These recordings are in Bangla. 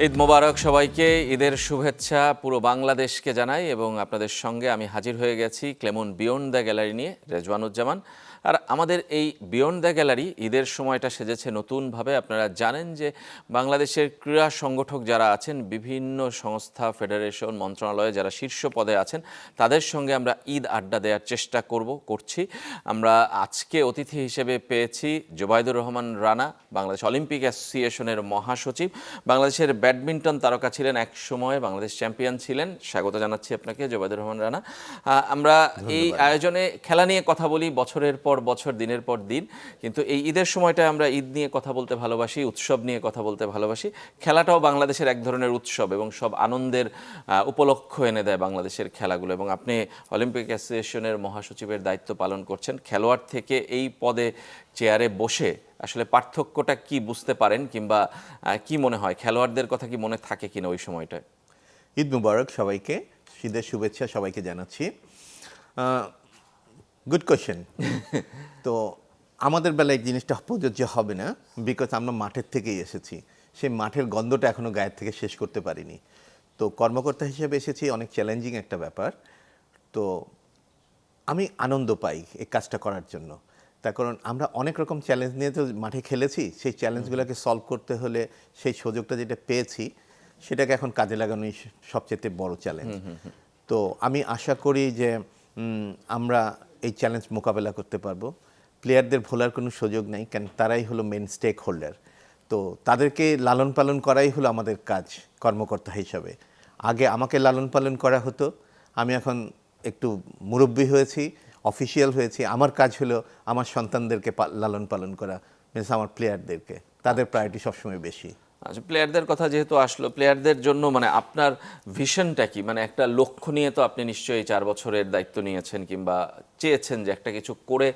ঈদ মোবারক সবাইকে। ঈদের শুভেচ্ছা পুরো বাংলাদেশকে জানাই এবং আপনাদের সঙ্গে আমি হাজির হয়ে গেছি ক্লেমন বিয়ন্ড দ্য গ্যালারি নিয়ে, রেজওয়ানুজ্জামান। আর আমাদের এই বিয়ন্ড দ্য গ্যালারি ঈদের সময়টা সেজেছে নতুনভাবে। আপনারা জানেন যে বাংলাদেশের ক্রীড়া সংগঠক যারা আছেন, বিভিন্ন সংস্থা, ফেডারেশন, মন্ত্রণালয়ে যারা শীর্ষ পদে আছেন, তাদের সঙ্গে আমরা ঈদ আড্ডা দেওয়ার চেষ্টা করছি। আমরা আজকে অতিথি হিসেবে পেয়েছি জোবাইদুর রহমান রানা, বাংলাদেশ অলিম্পিক অ্যাসোসিয়েশনের মহাসচিব। বাংলাদেশের ব্যাডমিন্টন তারকা ছিলেন, এক সময় বাংলাদেশ চ্যাম্পিয়ন ছিলেন। স্বাগত জানাচ্ছি আপনাকে জোবাইদুর রহমান রানা। আমরা এই আয়োজনে খেলা নিয়ে কথা বলি বছরের পর বছর, দিনের পর দিন, কিন্তু এই ঈদের সময়টা আমরা ঈদ নিয়ে কথা বলতে ভালোবাসি, উৎসব নিয়ে কথা বলতে ভালোবাসি। খেলাটাও বাংলাদেশের এক ধরনের উৎসব এবং সব আনন্দের উপলক্ষ এনে দেয় বাংলাদেশের খেলাগুলো। এবং আপনি অলিম্পিক অ্যাসোসিয়েশনের মহাসচিবের দায়িত্ব পালন করছেন। খেলোয়াড় থেকে এই পদে চেয়ারে বসে আসলে পার্থক্যটা কি বুঝতে পারেন, কিংবা কি মনে হয় খেলোয়াড়দের কথা কি মনে থাকে কিনা ওই সময়টায়? ঈদ মুবারক সবাইকে, ঈদের শুভেচ্ছা সবাইকে জানাচ্ছি। Good question. তো আমাদের বেলায় এই জিনিসটা প্রযোজ্য হবে না, বিকজ আমরা মাঠের থেকেই এসেছি। সেই মাঠের গন্ধটা এখনও গায়ের থেকে শেষ করতে পারিনি। তো কর্মকর্তা হিসেবে এসেছি, অনেক চ্যালেঞ্জিং একটা ব্যাপার। তো আমি আনন্দ পাই এই কাজটা করার জন্য। তার কারণ আমরা অনেক রকম চ্যালেঞ্জ নিয়ে তো মাঠে খেলেছি, সেই চ্যালেঞ্জগুলোকে সলভ করতে হলে সেই সুযোগটা যেটা পেয়েছি সেটাকে এখন কাজে লাগানোই সবচেয়ে বড় চ্যালেঞ্জ। তো আমি আশা করি যে আমরা এই চ্যালেঞ্জ মোকাবেলা করতে পারবো। প্লেয়ারদের ভোলার কোনো সুযোগ নেই, কারণ তারাই হলো মেন স্টেক হোল্ডার। তো তাদেরকে লালন পালন করাই হলো আমাদের কাজ কর্মকর্তা হিসাবে। আগে আমাকে লালন পালন করা হতো, আমি এখন একটু মুরব্বী হয়েছি, অফিসিয়াল হয়েছি। আমার কাজ হলো আমার সন্তানদেরকে লালন পালন করা, মিনস আমার প্লেয়ারদেরকে, তাদের প্রায়োরিটি সবসময় বেশি। আচ্ছা, প্লেয়ারদের কথা যেহেতু আসলো, প্লেয়ারদের জন্য মানে আপনার ভিশনটা কি? মানে একটা লক্ষ্য নিয়ে তো আপনি নিশ্চয়ই 4 বছরের দায়িত্ব নিয়েছেন, কিংবা চেয়েছেন যে একটা কিছু করে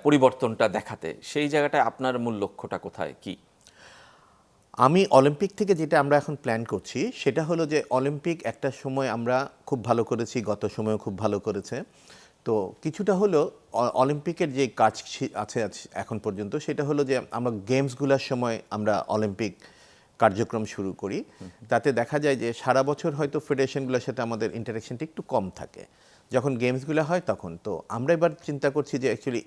পরিবর্তনটা দেখাতে। সেই জায়গাটায় আপনার মূল লক্ষ্যটা কোথায়, কি? আমি অলিম্পিক থেকে যেটা আমরা এখন প্ল্যান করছি সেটা হলো যে অলিম্পিক একটা সময় আমরা খুব ভালো করেছি, গত সময়ও খুব ভালো করেছে। তো কিছুটা হলো অলিম্পিকের যে কাজ আছে এখন পর্যন্ত, সেটা হলো যে আমরা গেমসগুলোর সময় আমরা অলিম্পিক কার্যক্রম শুরু করি। তাতে দেখা যায় যে সারা বছর হয়তো ফেডারেশনগুলোর সাথে আমাদের ইন্টারাকশনটা একটু কম থাকে, যখন গেমসগুলো হয় তখন। তো আমরা এবার চিন্তা করছি যে অ্যাকচুয়ালি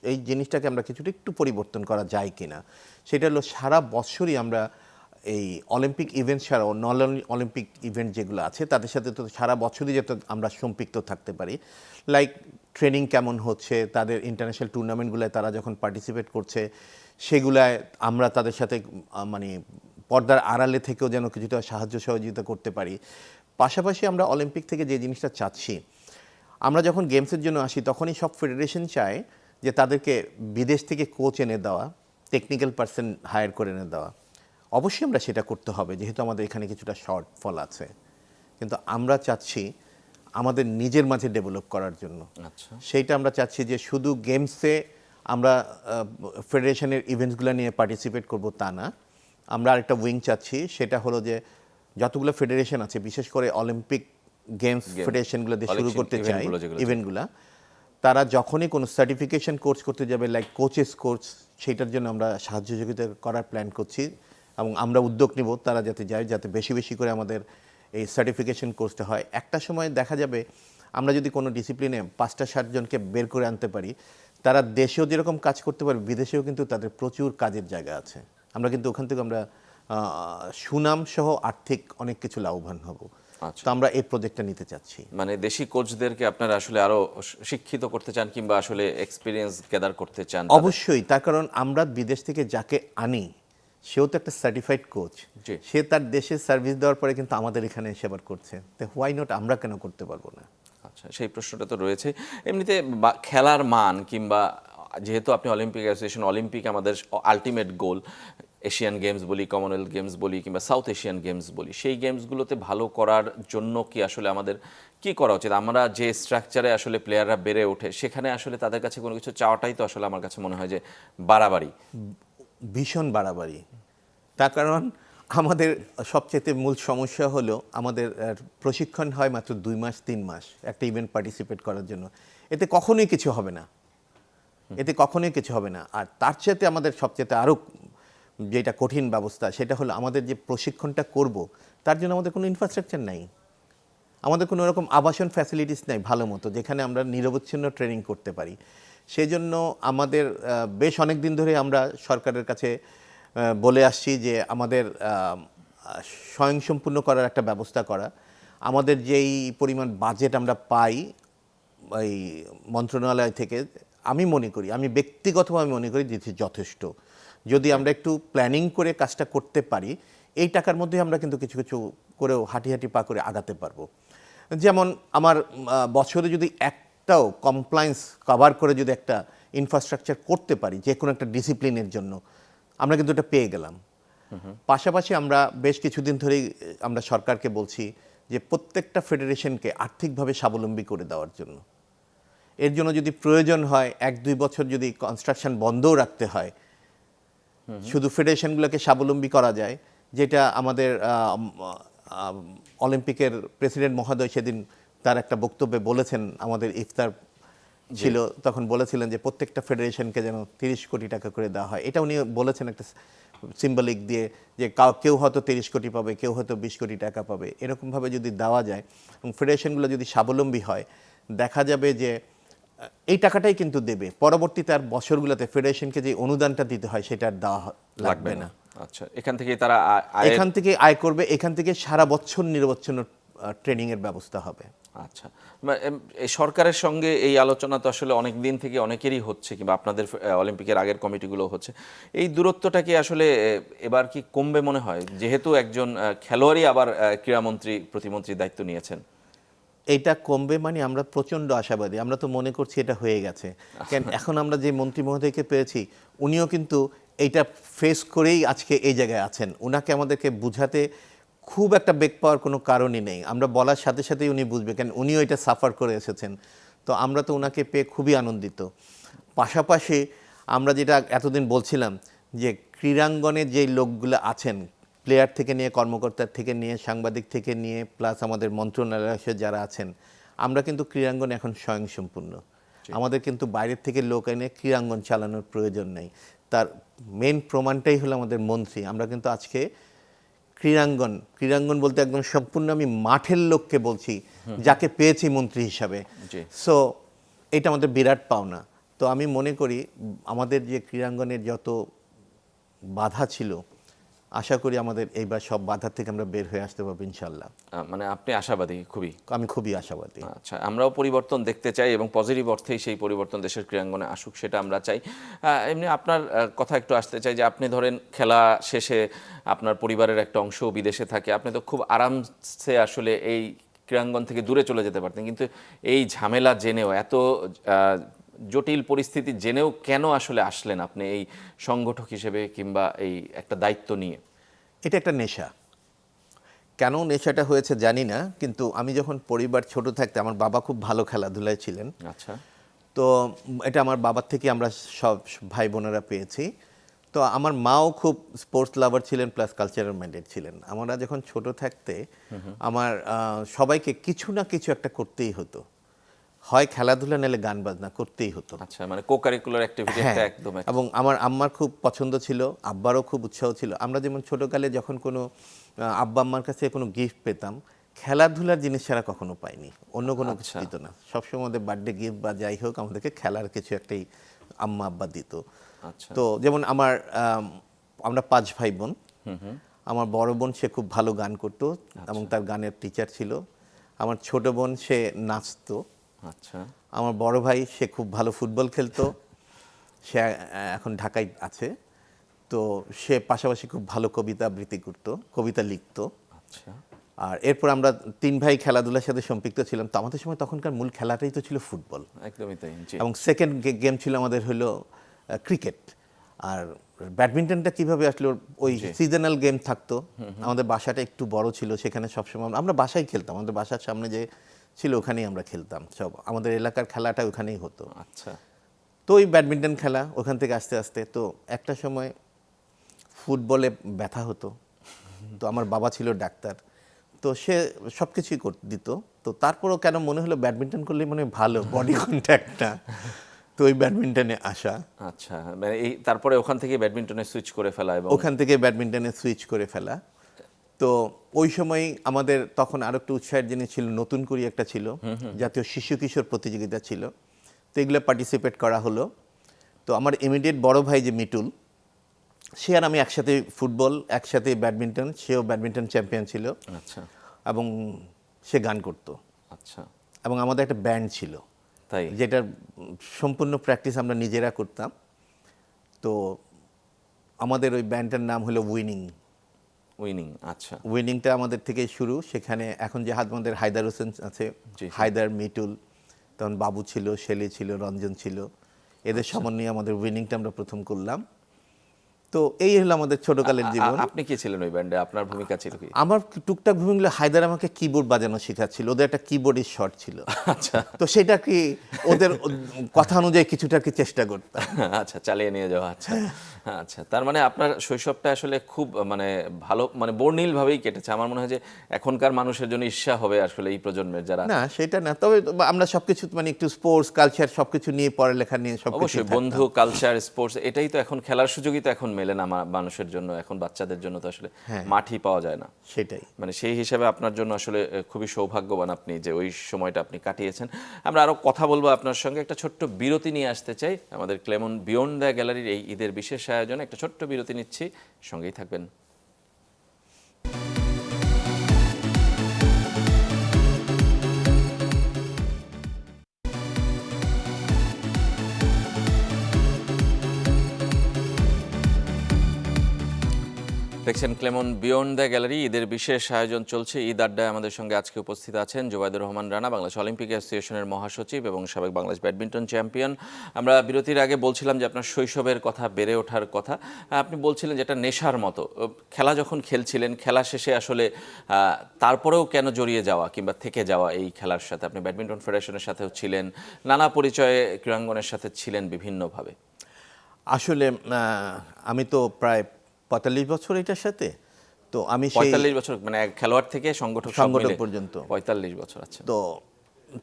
এই জিনিসটাকে আমরা কিছুটা একটু পরিবর্তন করা যায় কিনা। সেটা হলো সারা বছরই আমরা এই অলিম্পিক ইভেন্ট ছাড়াও নন অলিম্পিক ইভেন্ট যেগুলো আছে তাদের সাথে তো সারা বছরই যাতে আমরা সম্পৃক্ত থাকতে পারি। লাইক ট্রেনিং কেমন হচ্ছে, তাদের ইন্টারন্যাশনাল টুর্নামেন্টগুলোয় তারা যখন পার্টিসিপেট করছে সেগুলায় আমরা তাদের সাথে মানে পর্দার আড়ালে থেকেও যেন কিছুটা সাহায্য সহযোগিতা করতে পারি। পাশাপাশি আমরা অলিম্পিক থেকে যে জিনিসটা চাচ্ছি, আমরা যখন গেমসের জন্য আসি তখনই সব ফেডারেশন চায় যে তাদেরকে বিদেশ থেকে কোচ এনে দেওয়া, টেকনিক্যাল পার্সন হায়ার করে এনে দেওয়া। অবশ্যই আমরা সেটা করতে হবে, যেহেতু আমাদের এখানে কিছুটা শর্টফল আছে। কিন্তু আমরা চাচ্ছি আমাদের নিজের মাঝে ডেভেলপ করার জন্য। আচ্ছা, সেইটা আমরা চাচ্ছি যে শুধু গেমসে আমরা ফেডারেশনের ইভেন্টসগুলো নিয়ে পার্টিসিপেট করব তা না। আমরা আরেকটা উইং চাচ্ছি, সেটা হলো যে যতগুলো ফেডারেশন আছে, বিশেষ করে অলিম্পিক গেমস ফেডারেশনগুলো দিয়ে শুরু করতে চাই ইভেন্টগুলো, তারা যখনই কোনো সার্টিফিকেশন কোর্স করতে যাবে, লাইক কোচেস কোর্স, সেইটার জন্য আমরা সাহায্য সহযোগিতা করার প্ল্যান করছি। এবং আমরা উদ্যোগ নিব তারা যাতে যায়, যাতে বেশি বেশি করে আমাদের এই সার্টিফিকেশন কোর্সটা হয়। একটা সময় দেখা যাবে আমরা যদি কোনো ডিসিপ্লিনে 5-7 জনকে বের করে আনতে পারি, তারা দেশেও যেরকম কাজ করতে পারে, বিদেশেও কিন্তু তাদের প্রচুর কাজের জায়গা আছে। আমরা কিন্তু ওখান থেকে আমরা সুনাম সহ আর্থিক অনেক কিছু লাভবান হব। তো আমরা এই প্রজেক্টটা নিতে চাচ্ছি। মানে দেশি কোচদেরকে আপনারা আসলে আরো শিক্ষিত করতে চান, কিংবা আসলে এক্সপিরিয়েন্স গ্যাদার করতে চান? অবশ্যই, তার কারণ আমরা বিদেশ থেকে যাকে আনি সেও তো একটা সার্টিফাইড কোচ, সে তার দেশে সার্ভিস দেওয়ার পরে কিন্তু আমাদের এখানে সেবার করছে, তো হোয়াই নট আমরা কেন করতে পারবো না? আচ্ছা, সেই প্রশ্নটা তো রয়েছে। এমনিতে খেলার মান, কিংবা যেহেতু আপনি অলিম্পিক অ্যাসোসিয়েশন, অলিম্পিক আমাদের আলটিমেট গোল, এশিয়ান গেমস বলি, কমনওয়েলথ গেমস বলি, কিংবা সাউথ এশিয়ান গেমস বলি, সেই গেমসগুলোতে ভালো করার জন্য কি আসলে আমাদের কি করা উচিত? আমরা যে স্ট্রাকচারে আসলে প্লেয়াররা বেড়ে ওঠে, সেখানে আসলে তাদের কাছে কোনো কিছু চাওয়াটাই তো আসলে আমার কাছে মনে হয় যে বাড়াবাড়ি, ভীষণ বাড়াবাড়ি। তার কারণ আমাদের সবচেয়ে মূল সমস্যা হলো আমাদের প্রশিক্ষণ হয় মাত্র 2 মাস 3 মাস একটা ইভেন্ট পার্টিসিপেট করার জন্য। এতে কখনোই কিছু হবে না, এতে কখনোই কিছু হবে না। আর তার চেয়ে আমাদের সবচেয়ে আরও যেটা কঠিন ব্যবস্থা, সেটা হলো আমাদের যে প্রশিক্ষণটা করব তার জন্য আমাদের কোনো ইনফ্রাস্ট্রাকচার নাই, আমাদের কোনো রকম আবাসন ফ্যাসিলিটিস নাই ভালো মতো যেখানে আমরা নিরবচ্ছিন্ন ট্রেনিং করতে পারি। সেই জন্য আমাদের বেশ অনেক দিন ধরে আমরা সরকারের কাছে বলে আসছি যে আমাদের স্বয়ংসম্পূর্ণ করার একটা ব্যবস্থা করা। আমাদের যেই পরিমাণ বাজেট আমরা পাই এই মন্ত্রণালয় থেকে, আমি ব্যক্তিগতভাবে মনে করি যে যথেষ্ট। যদি আমরা একটু প্ল্যানিং করে কাজটা করতে পারি, এই টাকার মধ্যে আমরা কিন্তু কিছু কিছু করেও হাঁটি হাঁটি পা করে আগাতে পারবো। যেমন আমার বছরে যদি একটাও কমপ্লায়েন্স কভার করে যদি একটা ইনফ্রাস্ট্রাকচার করতে পারি যে কোনো একটা ডিসিপ্লিনের জন্য, আমরা কিন্তু এটা পেয়ে গেলাম। পাশাপাশি আমরা বেশ কিছুদিন ধরেই আমরা সরকারকে বলছি যে প্রত্যেকটা ফেডারেশনকে আর্থিকভাবে স্বাবলম্বী করে দেওয়ার জন্য। এর জন্য যদি প্রয়োজন হয় 1-2 বছর যদি কনস্ট্রাকশন বন্ধও রাখতে হয়, শুধু ফেডারেশনগুলোকে স্বাবলম্বী করা যায়, যেটা আমাদের অলিম্পিকের প্রেসিডেন্ট মহোদয় সেদিন তার একটা বক্তব্যে বলেছেন, আমাদের ইফতার ছিল তখন বলেছিলেন যে প্রত্যেকটা ফেডারেশনকে যেন 30 কোটি টাকা করে দেওয়া হয়। এটা উনি বলেছেন একটা সিম্বলিক দিয়ে যে কেউ হয়তো 30 কোটি পাবে, কেউ হয়তো 20 কোটি টাকা পাবে, এরকমভাবে যদি দেওয়া যায় এবং ফেডারেশনগুলো যদি স্বাবলম্বী হয়, দেখা যাবে যে এই টাকাটাই কিন্তু দেবে, পরবর্তীতে আর বছরগুলোতে ফেডারেশনকে যে অনুদানটা দিতে হয় সেটা আর দেওয়া লাগবে না। আচ্ছা, এখান থেকে তারা এখান থেকে আয় করবে, এখান থেকে সারা বছর নিরবচ্ছিন্ন ট্রেনিং এর ব্যবস্থা হবে। আচ্ছা, এই সরকারের সঙ্গে এই আলোচনা তো আসলে অনেক দিন থেকে অনেকেরই হচ্ছে, কিংবা আপনাদের অলিম্পিকের আগের কমিটিগুলো হচ্ছে। এই দূরত্বটা কি আসলে এবার কি কমবে মনে হয়, যেহেতু একজন খেলোয়াড়ই আবার ক্রীড়ামন্ত্রী প্রতিমন্ত্রীর দায়িত্ব নিয়েছেন? এইটা কমবে মানে আমরা প্রচণ্ড আশাবাদী। আমরা তো মনে করছি এটা হয়ে গেছে, কেন এখন আমরা যে মন্ত্রী মহোদয়কে পেয়েছি উনিও কিন্তু এইটা ফেস করেই আজকে এই জায়গায় আছেন। উনাকে আমাদেরকে বুঝাতে খুব একটা বেগ পাওয়ার কোনো কারণই নেই, আমরা বলার সাথে সাথেই উনি বুঝবে, কেন উনিও এটা সাফার করে এসেছেন। তো আমরা তো ওনাকে পেয়ে খুবই আনন্দিত। পাশাপাশি আমরা যেটা এতদিন বলছিলাম যে ক্রীড়াঙ্গনে যে লোকগুলো আছেন, প্লেয়ার থেকে নিয়ে, কর্মকর্তার থেকে নিয়ে, সাংবাদিক থেকে নিয়ে, প্লাস আমাদের মন্ত্রণালয়ে যারা আছেন, আমরা কিন্তু ক্রীড়াঙ্গন এখন স্বয়ংসম্পূর্ণ। আমাদের কিন্তু বাইরের থেকে লোক এনে ক্রীড়াঙ্গন চালানোর প্রয়োজন নেই। তার মেন প্রমাণটাই হলো আমাদের মন্ত্রী। আমরা কিন্তু আজকে ক্রীড়াঙ্গন বলতে একদম সম্পূর্ণ আমি মাঠের লোককে বলছি, যাকে পেয়েছি মন্ত্রী হিসাবে। সো এটা আমাদের বিরাট পাওনা। তো আমি মনে করি আমাদের যে ক্রীড়াঙ্গনের যত বাধা ছিল, আশা করি আমাদের এইবার সব বাধা থেকে আমরা বের হয়ে আসতে পারবো ইনশাল্লাহ। মানে আপনি আশাবাদী? আমি খুবই আশাবাদী। আচ্ছা, আমরাও পরিবর্তন দেখতে চাই এবং পজিটিভ অর্থেই সেই পরিবর্তন দেশের ক্রীড়াঙ্গনে আসুক, সেটা আমরা চাই। এমনি আপনার কথা একটু আসতে চাই যে আপনি ধরেন খেলা শেষে আপনার পরিবারের একটা অংশ বিদেশে থাকে, আপনি তো খুব আরামসে আসলে এই ক্রীড়াঙ্গন থেকে দূরে চলে যেতে পারতেন, কিন্তু এই ঝামেলা জেনেও, এত জটিল পরিস্থিতি জেনেও কেন আসলে আসলেন আপনি এই সংগঠক হিসেবে, কিংবা এই একটা দায়িত্ব নিয়ে? এটা একটা নেশা। কেন নেশাটা হয়েছে জানি না, কিন্তু আমি যখন পরিবার ছোট থাকতে, আমার বাবা খুব ভালো খেলাধুলায় ছিলেন। আচ্ছা, তো এটা আমার বাবার থেকে আমরা সব ভাই বোনেরা পেয়েছি। তো আমার মাও খুব স্পোর্টস লাভার ছিলেন, প্লাস কালচারাল মাইন্ডেড ছিলেন। আমরা যখন ছোট থাকতে আমার সবাইকে কিছু না কিছু একটা করতেই হতো, হয় খেলাধুলা নাহলে গান বাজনা করতেই হতো। আচ্ছা, মানে কো-কারিকুলার অ্যাক্টিভিটি একটা একদম। এবং আমার আম্মার খুব পছন্দ ছিল, আব্বারও খুব উৎসাহ ছিল। আমরা যেমন ছোটকালে যখন কোনো আব্বা আম্মার কাছে কোনো গিফট পেতাম, খেলাধুলার জিনিস ছাড়া কখনো পাইনি, অন্য কোনো কিছু দিত না। সবসময় আমাদের বার্থডে গিফট বা যাই হোক আমাদেরকে খেলার কিছু একটাই আম্মা আব্বা দিত। আচ্ছা, তো যেমন আমরা 5 ভাই বোন। আমার বড় বোন সে খুব ভালো গান করতো এবং তার গানের টিচার ছিল। আমার ছোট বোন সে নাচতো। আচ্ছা, আমার বড় ভাই সে খুব ভালো ফুটবল খেলতো, সে এখন ঢাকায় আছে। তো সে পাশাপাশি খুব ভালো কবিতা আবৃত্তি করতো, কবিতা লিখতো। আচ্ছা, আর এরপর আমরা 3 ভাই খেলাধুলার সাথে সম্পৃক্ত ছিলাম। তো আমাদের সময় তখনকার মূল খেলাটাই তো ছিল ফুটবল, একদমই তাই। এবং সেকেন্ড গেম ছিল আমাদের হলো ক্রিকেট। আর ব্যাডমিন্টনটা কিভাবে আসলো, ওই সিজনাল গেম থাকতো। আমাদের বাসাটা একটু বড় ছিল, সেখানে সবসময় আমরা বাসায় খেলতাম, আমাদের বাসার সামনে যে ছিল ওখানেই আমরা খেলতাম, সব আমাদের এলাকার খেলাটা ওখানেই হতো। আচ্ছা, তো ওই ব্যাডমিন্টন খেলা ওখান থেকে আস্তে আস্তে, তো একটা সময় ফুটবলে ব্যথা হতো। তো আমার বাবা ছিল ডাক্তার, তো সে সব কিছুই দিত। তো তারপরও কেন মনে হলো ব্যাডমিন্টন করলে মনে ভালো, বডি কন্ট্যাক্টটা। তো ওই ব্যাডমিন্টনে আসা, আচ্ছা, মানে এই তারপরে ওখান থেকে ব্যাডমিন্টনে সুইচ করে ফেলা এবং ওখান থেকে ব্যাডমিন্টনে সুইচ করে ফেলা। তো ওই সময় আমাদের তখন আরো একটা উৎসাহের জিনিস ছিল, নতুন করি একটা ছিল, জাতীয় শিশু কিশোর প্রতিযোগিতা ছিল। তো এগুলো পার্টিসিপেট করা হলো। তো আমার ইমিডিয়েট বড় ভাই যে মিটুল, সে আর আমি একসাথে ফুটবল, একসাথে ব্যাডমিন্টন, সেও ব্যাডমিন্টন চ্যাম্পিয়ন ছিল আচ্ছা এবং সে গান করতো। আচ্ছা, এবং আমাদের একটা ব্যান্ড ছিল, তাই যেটার সম্পূর্ণ প্র্যাকটিস আমরা নিজেরা করতাম। তো আমাদের ওই ব্যান্ডটার নাম হলো উইনিং। উইনিং, আচ্ছা উইনিংটা আমাদের থেকে শুরু। সেখানে এখন যে আমাদের হায়দার হোসেন আছে, জি। হায়দার, মিটুল, তখন বাবু ছিল, শেলি ছিল, রঞ্জন ছিল, এদের সমন্বয়ে আমাদের উইনিংটা আমরা প্রথম করলাম। তো এই হলো আমাদের ছোটকালের জীবন। আপনি কি ছিলেন ওই ব্যান্ডে, আপনার ভূমিকা ছিল কি? আমার টুকটাক ভূমিগুলো, হায়দার আমাকে কিবোর্ড বাজানো শেখাচ্ছিল, ওদের একটা কিবোর্ডের শর্ট ছিল। আচ্ছা তো সেটা কি ওদের কথা অনুযায়ী কিছুটা কি চেষ্টা করতাম। আচ্ছা, চালিয়ে নিয়ে যাওয়া। আচ্ছা আচ্ছা, তার মানে আপনার শৈশবটা আসলে খুব মানে ভালো, মানে বর্ণিল ভাবেই কেটেছে। আমার মনে হয় যে এখনকার মানুষের জন্য ঈর্ষা হবে আসলে এই প্রজন্মের যারা। না সেটা না, তবে আমরা সবকিছু মানে একটু স্পোর্টস কালচার সবকিছু নিয়ে, পড়ালেখা নিয়ে সবকিছু অবশ্যই বন্ধু, কালচার, স্পোর্টস, এটাই তো এখন খেলার সুযোগই তো এখন মেলে না মানুষের জন্য, এখন বাচ্চাদের জন্য তো আসলে মাঠই পাওয়া যায় না। সেটাই। মানে সেই হিসেবে আপনার জন্য আসলে খুবই সৌভাগ্যবান আপনি যে ওই সময়টা আপনি কাটিয়েছেন। আমরা আরো কথা বলবো আপনার সঙ্গে, একটা ছোট্ট বিরতি নিয়ে আসতে চাই। আমাদের ক্লেমন বিয়ন্ড দ্য গ্যালারির এই ঈদের বিশেষ আয়োজনে একটা ছোট্ট বিরতি নিচ্ছি, সঙ্গেই থাকবেন। দেখছেন ক্লেমন বিয়ন্ড দ্য গ্যালারি, ঈদের বিশেষ আয়োজন চলছে। ঈদ আড্ডায় আমাদের সঙ্গে আজকে উপস্থিত আছেন জুবাইদুর রহমান রানা, বাংলাদেশ অলিম্পিক অ্যাসোসিয়েশনের মহাসচিব এবং সাবেক বাংলাদেশ ব্যাডমিন্টন চ্যাম্পিয়ন। আমরা বিরতির আগে বলছিলাম যে আপনার শৈশবের কথা, বেড়ে ওঠার কথা। আপনি বলছিলেন যে এটা নেশার মতো, খেলা যখন খেলছিলেন, খেলা শেষে আসলে তারপরেও কেন জড়িয়ে যাওয়া কিংবা থেকে যাওয়া এই খেলার সাথে? আপনি ব্যাডমিন্টন ফেডারেশনের সাথেও ছিলেন, নানা পরিচয়ে ক্রীড়াঙ্গনের সাথে ছিলেন বিভিন্নভাবে। আসলে আমি তো প্রায় 45 বছর এটার সাথে। তো আমি 45 বছর, মানে খেলোয়াড় থেকে সংগঠক পর্যন্ত 45 বছর। আচ্ছা।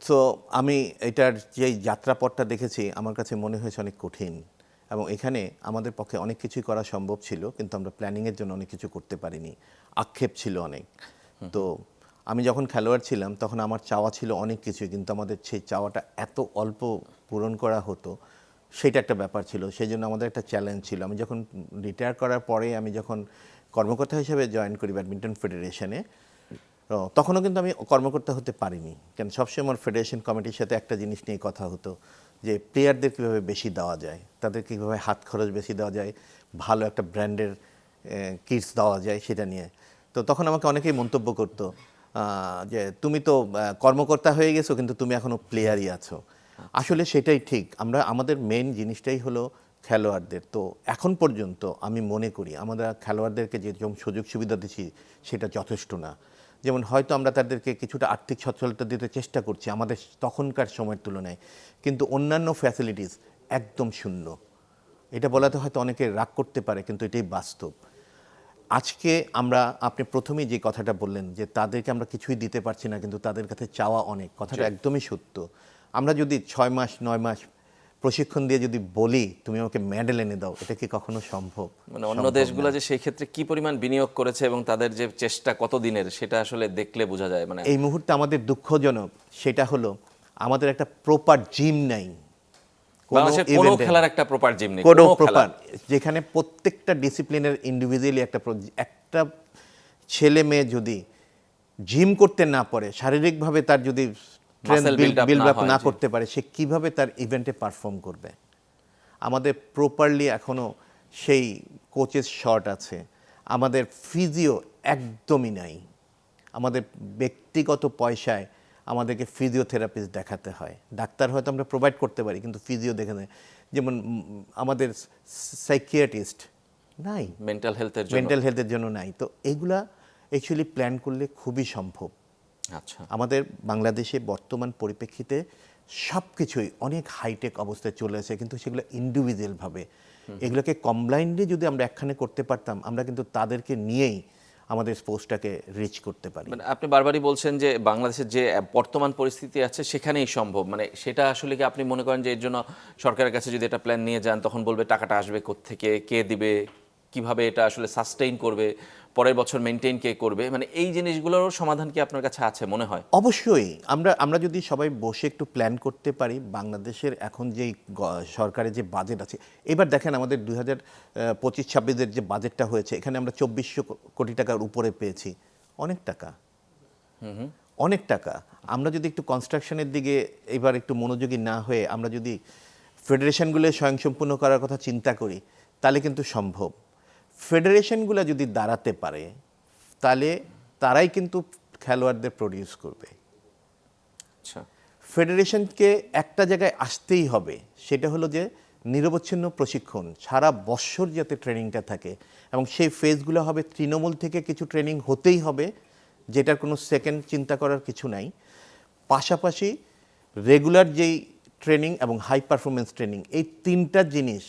তো আমি এটার যে যাত্রাপথটা দেখেছি, আমার কাছে মনে হয়েছে অনেক কঠিন, এবং এখানে আমাদের পক্ষে অনেক কিছুই করা সম্ভব ছিল, কিন্তু আমরা প্ল্যানিংয়ের জন্য অনেক কিছু করতে পারিনি, আক্ষেপ ছিল অনেক। তো আমি যখন খেলোয়াড় ছিলাম তখন আমার চাওয়া ছিল অনেক কিছু, কিন্তু আমাদের সেই চাওয়াটা এত অল্প পূরণ করা হতো, সেটা একটা ব্যাপার ছিল। সেই জন্য আমাদের একটা চ্যালেঞ্জ ছিল। আমি যখন রিটায়ার করার পরে, আমি যখন কর্মকর্তা হিসেবে জয়েন করি ব্যাডমিন্টন ফেডারেশনে, তখনও কিন্তু আমি কর্মকর্তা হতে পারিনি, কারণ সবসময় আমার ফেডারেশন কমিটির সাথে একটা জিনিস নিয়ে কথা হতো, যে প্লেয়ারদের কীভাবে বেশি দেওয়া যায়, তাদের কীভাবে হাত খরচ বেশি দেওয়া যায়, ভালো একটা ব্র্যান্ডের কিটস দেওয়া যায়, সেটা নিয়ে। তো তখন আমাকে অনেকেই মন্তব্য করতো যে তুমি তো কর্মকর্তা হয়ে গেছো, কিন্তু তুমি এখনও প্লেয়ারই আছো। আসলে সেটাই ঠিক। আমাদের মেইন জিনিসটাই হলো খেলোয়াড়দের। তো এখন পর্যন্ত আমি মনে করি আমরা খেলোয়াড়দেরকে যে সুযোগ সুবিধা দিচ্ছি সেটা যথেষ্ট না। যেমন হয়তো আমরা তাদেরকে কিছুটা আর্থিক সচ্ছলতা দিতে চেষ্টা করছি আমাদের তখনকার সময়ের তুলনায়, কিন্তু অন্যান্য ফ্যাসিলিটিস একদম শূন্য। এটা বলাতে হয়তো অনেকে রাগ করতে পারে, কিন্তু এটাই বাস্তব। আজকে আপনি প্রথমেই যে কথাটা বললেন যে তাদেরকে আমরা কিছুই দিতে পারছি না, কিন্তু তাদের কাছে চাওয়া অনেক, কথাটা একদমই সত্য। আমরা যদি 6 মাস 9 মাস প্রশিক্ষণ দিয়ে যদি বলি তুমি আমাকে মেডেল এনে দাও, এটা কি কখনো সম্ভব? মানে অন্য দেশগুলো যে সেই ক্ষেত্রে কি পরিমাণ বিনিয়োগ করেছে এবং তাদের যে চেষ্টা কত দিনের, সেটা আসলে দেখলে বোঝা যায়। মানে এই মুহূর্তে আমাদের দুঃখজনক সেটা হলো আমাদের একটা প্রপার জিম নাই, বাংলাদেশের কোনো খেলার একটা প্রপার জিম নেই, কোনো প্রপার, যেখানে প্রত্যেকটা ডিসিপ্লিনের ইন্ডিভিজুয়ালি একটা ছেলে মেয়ে যদি জিম করতে না পারে, শারীরিকভাবে তার যদি বিল্ড আপ না করতে পারে, সে কিভাবে তার ইভেন্টে পারফর্ম করবে? আমাদের প্রপারলি এখনো সেই কোচেস শর্ট আছে, আমাদের ফিজিও একদমই নাই, আমাদের ব্যক্তিগত পয়সায় আমাদেরকে ফিজিওথেরাপিস্ট দেখাতে হয়। ডাক্তার হয়তো আমরা প্রোভাইড করতে পারি, কিন্তু ফিজিও দেখে নেয়। যেমন আমাদের সাইকিয়াট্রিস্ট নাই, মেন্টাল হেলথের জন্য নাই। তো এইগুলা অ্যাকচুয়ালি প্ল্যান করলে খুবই সম্ভব। আচ্ছা, আমাদের বাংলাদেশে বর্তমান পরিপ্রেক্ষিতে সব কিছুই অনেক হাইটেক অবস্থায় চলে আসে, কিন্তু সেগুলো ইন্ডিভিজুয়ালভাবে, এগুলোকে কম্বাইন্ডলি যদি আমরা একখানে করতে পারতাম, আমরা কিন্তু তাদেরকে নিয়েই আমাদের স্পোর্টসটাকে রিচ করতে পারি। মানে আপনি বারবারই বলছেন যে বাংলাদেশের যে বর্তমান পরিস্থিতি আছে সেখানেই সম্ভব, মানে সেটা আসলে কি আপনি মনে করেন যে এর জন্য সরকারের কাছে যদি এটা প্ল্যান নিয়ে যান তখন বলবে টাকাটা আসবে কোত্থেকে, কে দিবে, কিভাবে এটা আসলে সাস্টেইন করবে, পরের বছর মেনটেন কে করবে, মানে এই জিনিসগুলোর সমাধান কি আপনার কাছে আছে মনে হয়? অবশ্যই আমরা যদি সবাই বসে একটু প্ল্যান করতে পারি, বাংলাদেশের এখন যেই সরকারের যে বাজেট আছে, এবার দেখেন আমাদের 2025-26-এর যে বাজেটটা হয়েছে, এখানে আমরা 2400 কোটি টাকার উপরে পেয়েছি। অনেক টাকা, অনেক টাকা। আমরা যদি একটু কনস্ট্রাকশনের দিকে এবার একটু মনোযোগী না হয়ে আমরা যদি ফেডারেশনগুলো স্বয়ংসম্পূর্ণ করার কথা চিন্তা করি, তাহলে কিন্তু সম্ভব। ফেডারেশনগুলো যদি দাঁড়াতে পারে তাহলে তারাই কিন্তু খেলোয়াড়দের প্রডিউস করবে। আচ্ছা, ফেডারেশনকে একটা জায়গায় আসতেই হবে, সেটা হলো যে নিরবচ্ছিন্ন প্রশিক্ষণ, সারা বৎসর যাতে ট্রেনিংটা থাকে, এবং সেই ফেজগুলো হবে তৃণমূল থেকে কিছু ট্রেনিং হতেই হবে, যেটার কোনো সেকেন্ড চিন্তা করার কিছু নাই। পাশাপাশি রেগুলার যেই ট্রেনিং এবং হাই পারফরমেন্স ট্রেনিং, এই তিনটা জিনিস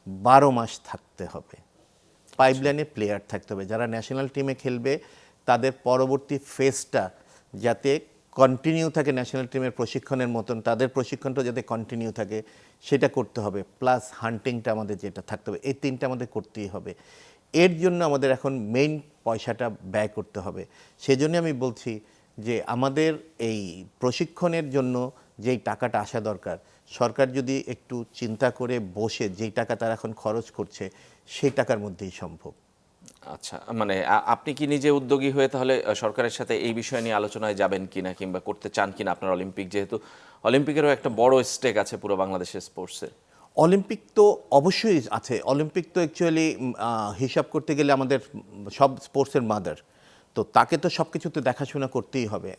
12 মাস থাকতে হবে। পাইপলাইনে প্লেয়ার থাকতে হবে, যারা ন্যাশনাল টিমে খেলবে তাদের পরবর্তী ফেজটা যাতে কন্টিনিউ থাকে, ন্যাশনাল টিমের প্রশিক্ষণের মতন তাদের প্রশিক্ষণটা যাতে কন্টিনিউ থাকে সেটা করতে হবে। প্লাস হান্টিংটা আমাদের যেটা থাকতে হবে, এই তিনটা আমাদের করতেই হবে। এর জন্য আমাদের এখন মেইন পয়সাটা ব্যয় করতে হবে। সেজন্য আমি বলছি যে আমাদের এই প্রশিক্ষণের জন্য যেই টাকাটা আসা দরকার, সরকার যদি একটু চিন্তা করে বসে যেই টাকা তারা এখন খরচ করছে সেই টাকার মধ্যেই সম্ভব। আচ্ছা, মানে আপনি কি নিজে উদ্যোগী হয়ে তাহলে সরকারের সাথে এই বিষয় নিয়ে আলোচনায় যাবেন কিনা কিংবা করতে চান কিনা? আপনার অলিম্পিক, যেহেতু অলিম্পিকেরও একটা বড় স্টেক আছে পুরো বাংলাদেশের স্পোর্টসে। অলিম্পিক তো অবশ্যই আছে। অলিম্পিক তো অ্যাকচুয়ালি হিসাব করতে গেলে আমাদের সব স্পোর্টসের মাদার, তো তাকে তো সব কিছুতে দেখাশোনা করতেই হবে।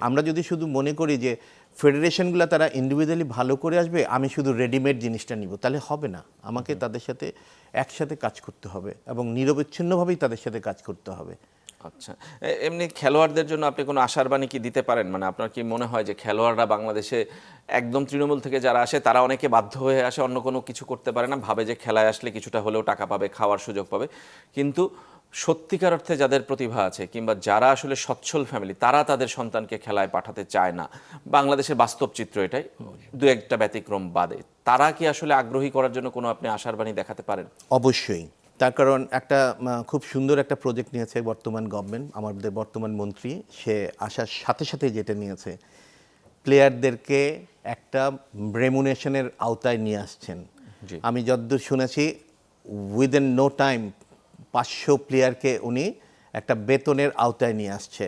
আমরা যদি শুধু মনে করি যে ফেডারেশনগুলো তারা ইন্ডিভিজুয়ালি ভালো করে আসবে, আমি শুধু রেডিমেড জিনিসটা নিব, তাহলে হবে না। আমাকে তাদের সাথে একসাথে কাজ করতে হবে এবং নিরবচ্ছিন্নভাবেই তাদের সাথে কাজ করতে হবে। আচ্ছা, এমনি খেলোয়াড়দের জন্য আপনি কোনো আশার বাণী কি দিতে পারেন? মানে আপনার কি মনে হয় যে খেলোয়াড়রা বাংলাদেশে একদম তৃণমূল থেকে যারা আসে তারা অনেকে বাধ্য হয়ে আসে, অন্য কোনো কিছু করতে পারে না, ভাবে যে খেলায় আসলে কিছুটা হলেও টাকা পাবে, খাওয়ার সুযোগ পাবে, কিন্তু সত্যিকার অর্থে যাদের প্রতিভা আছে কিংবা যারা আসলে সচ্ছল ফ্যামিলি, তারা তাদের সন্তানকে খেলায় পাঠাতে চায় না, বাংলাদেশের বাস্তব চিত্র এটাই, দু একটা ব্যতিক্রম বাদে, তারা কি আসলে আগ্রহী করার জন্য কোনো আপনি আশার বাণী দেখাতে পারেন? অবশ্যই। তার কারণ একটা খুব সুন্দর একটা প্রজেক্ট নিয়েছে বর্তমান গভর্নমেন্ট, আমাদের বর্তমান মন্ত্রী, সে আসার সাথে সাথে যেটা নিয়েছে, প্লেয়ারদেরকে একটা রেমুনেশনের আওতায় নিয়ে আসছেন। আমি যতদূর শুনেছি উইদিন নো টাইম 500 প্লেয়ারকে উনি একটা বেতনের আওতায় নিয়ে আসছে।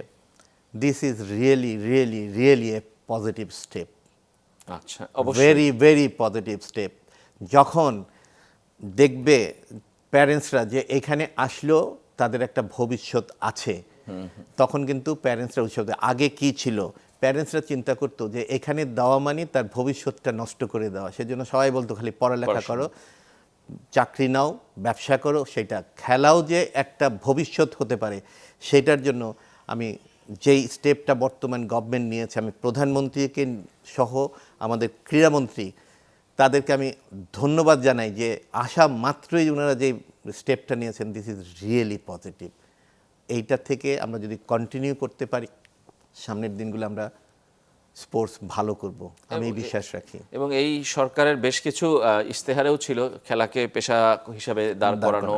This is really really really A positive step. আচ্ছা, অবশ্যই, ভেরি ভেরি পজিটিভ স্টেপ। যখন দেখবে প্যারেন্টসরা যে এখানে আসলেও তাদের একটা ভবিষ্যৎ আছে, তখন কিন্তু প্যারেন্টসরা উৎসাহ দেয়। আগে কি ছিল, প্যারেন্টসরা চিন্তা করতো যে এখানে দেওয়া মানে তার ভবিষ্যৎটা নষ্ট করে দেওয়া, সেজন্য সবাই বলতো খালি পড়ালেখা করো, চাকরি নাও, ব্যবসা করো। সেটা খেলাও যে একটা ভবিষ্যৎ হতে পারে, সেটার জন্য আমি যেই স্টেপটা বর্তমান গভর্নমেন্ট নিয়েছে, আমি প্রধানমন্ত্রীকে সহ আমাদের ক্রীড়ামন্ত্রী তাদেরকে আমি ধন্যবাদ জানাই যে আসা মাত্রই ওনারা যে স্টেপটা নিয়েছেন, দিস ইজ রিয়েলি পজিটিভ। এইটা থেকে আমরা যদি কন্টিনিউ করতে পারি, সামনের দিনগুলো আমরা স্পোর্টস ভালো করব, আমি বিশ্বাস রাখি। এবং এই সরকারের বেশ কিছু ইশতেহারেও ছিল খেলাকে পেশা হিসাবে দাঁড় করানো,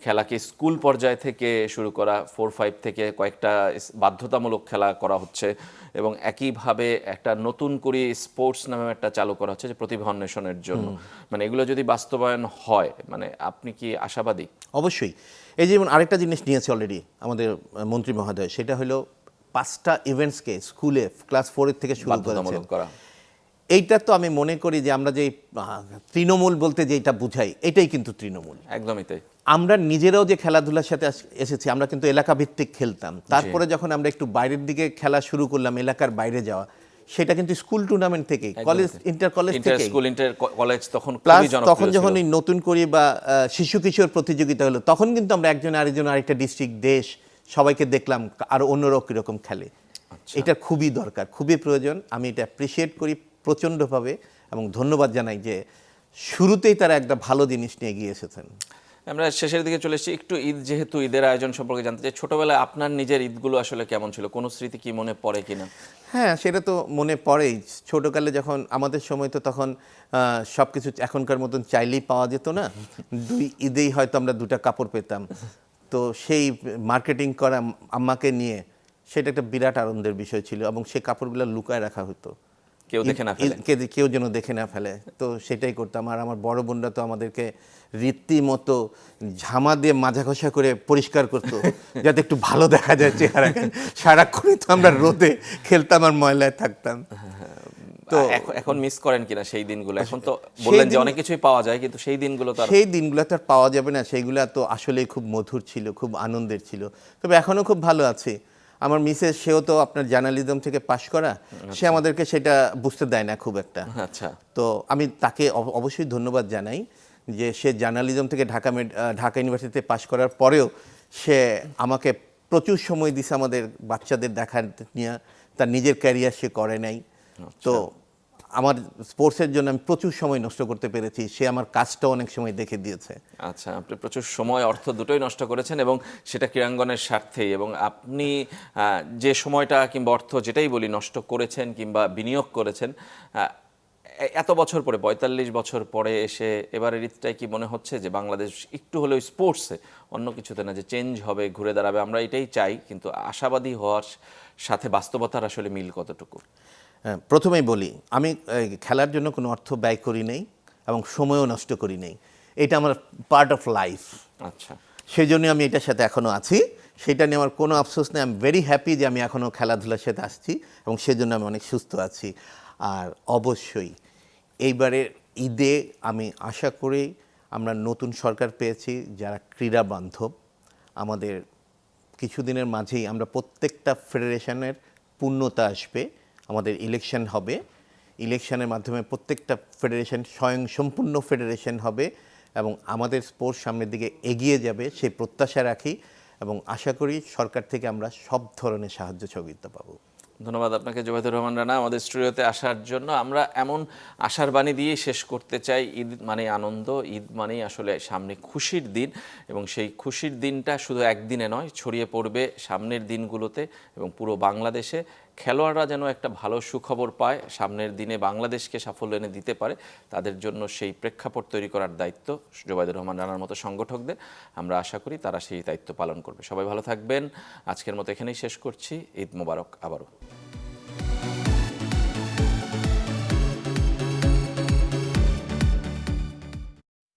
খেলাকে স্কুল পর্যায় থেকে শুরু করা, 4-5 থেকে কয়েকটা বাধ্যতামূলক খেলা করা হচ্ছে, এবং একইভাবে একটা নতুন করে স্পোর্টস নামে একটা চালু করা হচ্ছে যে প্রতিভা অন্বেষণের জন্য। মানে এগুলো যদি বাস্তবায়ন হয়, মানে আপনি কি আশাবাদী? অবশ্যই। এই যেমন আরেকটা জিনিস নিয়েছে অলরেডি আমাদের মন্ত্রী মহোদয়, সেটা হলো 5টা ইভেন্টসকে স্কুলে ক্লাস 4 থেকে শুরু বাধ্যতামূলক করা। এইটা তো আমি মনে করি যে আমরা যে তৃণমূল বলতে যেটা বুঝাই, এটাই কিন্তু তৃণমূল। একদমই তাই। আমরা নিজেরাও যে খেলাধুলার সাথে এসেছি, আমরা কিন্তু এলাকা ভিত্তিক খেলতাম, তারপরে যখন আমরা একটু বাইরের দিকে খেলা শুরু করলাম, এলাকার বাইরে যাওয়া, সেটা কিন্তু স্কুল টুর্নামেন্ট থেকে, কলেজ, ইন্টার কলেজ থেকে, স্কুল, ইন্টার কলেজ, তখন প্লাস খুবই জনপ্রিয় তখন যখন ছিল। এই নতুন করে বা শিশু কিশোর প্রতিযোগিতা হলো, তখন কিন্তু আমরা একজন আরেকজন আরেকটা ডিস্ট্রিক্ট, দেশ, সবাইকে দেখলাম আর অন্যরাও কীরকম খেলে। এটা খুবই দরকার, খুবই প্রয়োজন। আমি এটা অ্যাপ্রিসিয়েট করি প্রচণ্ডভাবে এবং ধন্যবাদ জানাই যে শুরুতেই তারা একটা ভালো জিনিস নিয়ে এগিয়ে এসেছেন। আমরা শেষের দিকে চলে এসেছি, একটু ঈদ যেহেতু ঈদের আয়োজন সম্পর্কে জানতে চাই, ছোটবেলায় আপনার নিজের ঈদগুলো আসলে কেমন ছিল, কোনো স্মৃতি কি মনে পড়ে কিনা? হ্যাঁ, সেটা তো মনে পড়েই। ছোটকালে যখন আমাদের সময় তো তখন সব কিছু এখনকার মতন চাইলেই পাওয়া যেত না। 2 ঈদেই হয়তো আমরা 2টা কাপড় পেতাম। তো সেই মার্কেটিং করা আম্মাকে নিয়ে সেটা একটা বিরাট আনন্দের বিষয় ছিল এবং সেই কাপড়গুলো লুকায় রাখা হতো। কেউ দেখে না ফেলে। কেউ যেন দেখে না ফেলে। তো সেটাই করতাম। আর আমার বড় বোনরা তো আমাদেরকে রীতিমতো ঝামা দিয়ে মাজা ঘষা করে পরিষ্কার করতো যাতে একটু ভালো দেখা যায় চেহারা। সারাক্ষণই তো আমরা রোদে খেলতাম আর ময়লায় থাকতাম। তো এখন মিস করেন কিনা সেই দিনগুলো? এখন তো বললেন যে অনেক কিছুই পাওয়া যায়, কিন্তু সেই দিনগুলো তো সেই দিনগুলো তো আর পাওয়া যাবে না। সেইগুলো তো আসলেই খুব মধুর ছিল, খুব আনন্দের ছিল। তবে এখনো খুব ভালো আছি। আমার মিসেস, সেও তো আপনার জার্নালিজম থেকে পাশ করা, সে আমাদেরকে সেটা বুঝতে দেয় না খুব একটা। আচ্ছা। তো আমি তাকে অবশ্যই ধন্যবাদ জানাই যে সে জার্নালিজম থেকে ঢাকা ইউনিভার্সিটিতে পাশ করার পরেও সে আমাকে প্রচুর সময় দিছে আমাদের বাচ্চাদের দেখা নিয়ে। তার নিজের ক্যারিয়ার সে করে নাই। তো আমার স্পোর্টসের জন্য আমি প্রচুর সময় নষ্ট করতে পেরেছি, সে আমার কাজটাও অনেক সময় দেখে দিয়েছে। আচ্ছা, আপনি প্রচুর সময় অর্থ দুটোই নষ্ট করেছেন এবং সেটা ক্রীড়াঙ্গনের স্বার্থেই। এবং আপনি যে সময়টা কিংবা অর্থ যেটাই বলি নষ্ট করেছেন কিংবা বিনিয়োগ করেছেন, এত বছর পরে 45 বছর পরে এসে এবারের ঈদটাই কি মনে হচ্ছে যে বাংলাদেশ একটু হলেও স্পোর্টসে, অন্য কিছুতে না, যে চেঞ্জ হবে, ঘুরে দাঁড়াবে, আমরা এটাই চাই, কিন্তু আশাবাদী হওয়ার সাথে বাস্তবতার আসলে মিল কতটুকু? প্রথমেই বলি, আমি খেলার জন্য কোনো অর্থ ব্যয় করি নাই এবং সময়ও নষ্ট করি নাই। এটা আমার পার্ট অফ লাইফ। আচ্ছা। সেই জন্য আমি এটার সাথে এখনও আছি। সেটা নিয়ে আমার কোনো আফসোস নেই। আই এম ভেরি হ্যাপি যে আমি এখনও খেলাধুলার সাথে আসছি এবং সেজন্য আমি অনেক সুস্থ আছি। আর অবশ্যই এইবারের ঈদে আমি আশা করি আমরা নতুন সরকার পেয়েছি যারা ক্রীড়া বান্ধব। আমাদের কিছুদিনের মাঝেই আমরা প্রত্যেকটা ফেডারেশনের পূর্ণতা আসবে। আমাদের ইলেকশন হবে। ইলেকশনের মাধ্যমে প্রত্যেকটা ফেডারেশন স্বয়ংসম্পূর্ণ ফেডারেশন হবে এবং আমাদের স্পোর্টস সামনের দিকে এগিয়ে যাবে সেই প্রত্যাশা রাখি এবং আশা করি সরকার থেকে আমরা সব ধরনের সাহায্য সহযোগিতা পাবো। ধন্যবাদ আপনাকে জুবাইদুর রহমান রানা আমাদের স্টুডিওতে আসার জন্য। আমরা এমন আশার বাণী দিয়ে শেষ করতে চাই, ঈদ মানে আনন্দ, ঈদ মানেই আসলে সামনে খুশির দিন এবং সেই খুশির দিনটা শুধু একদিনে নয়, ছড়িয়ে পড়বে সামনের দিনগুলোতে এবং পুরো বাংলাদেশে। খেলোয়াড়রা যেন একটা ভালো সুখবর পায়, সামনের দিনে বাংলাদেশকে সাফল্য এনে দিতে পারে, তাদের জন্য সেই প্রেক্ষাপট তৈরি করার দায়িত্ব জুবাইদুর রহমান রানার মতো সংগঠকদের। আমরা আশা করি তারা সেই দায়িত্ব পালন করবে। সবাই ভালো থাকবেন। আজকের মতো এখানেই শেষ করছি। ঈদ মোবারক আবারও।